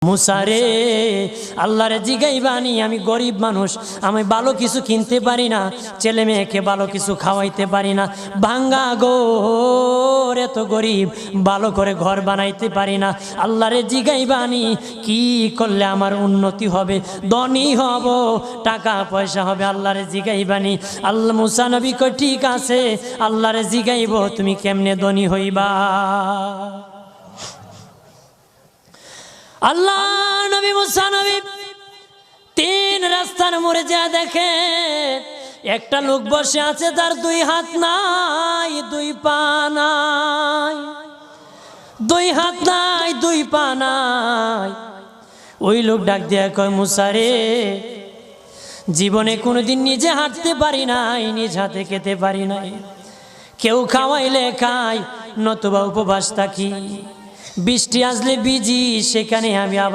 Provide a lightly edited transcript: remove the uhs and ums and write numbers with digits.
মুসারে আল্লাহরে জিগাইবানি, আমি গরিব মানুষ, আমি ভালো কিছু কিনতে পারি না, ছেলে মেয়েকে ভালো কিছু খাওয়াইতে পারি না, ভাঙ্গা ঘর, এত গরিব, ভালো করে ঘর বানাইতে পারি না। আল্লাহরে জিগাইবানি কি করলে আমার উন্নতি হবে, ধনী হব, টাকা পয়সা হবে। আল্লাহরে জিগাইবানি। আল্লাহ মুসা নবী কই ঠিক আছে, আল্লাহরে জিগাইব তুমি কেমনে ধনী হইবা। আল্লাহ নবী মুসা নবী তিন রাস্তার মোড়ে যা দেখে একটা লোক বসে আছে, তার দুই হাত নাই, দুই পা নাই, দুই হাত নাই, দুই পা নাই। ওই লোক ডাক দিয়া কয়, মুসা রে, জীবনে কোনোদিন নিজে হাঁটতে পারি নাই, নিজ হাতে খেতে পারি নাই, কেউ খাওয়াইলে খাই, নতুবা উপবাস থাকি, বৃষ্টি আসলে ভিজি, সেখানে আমি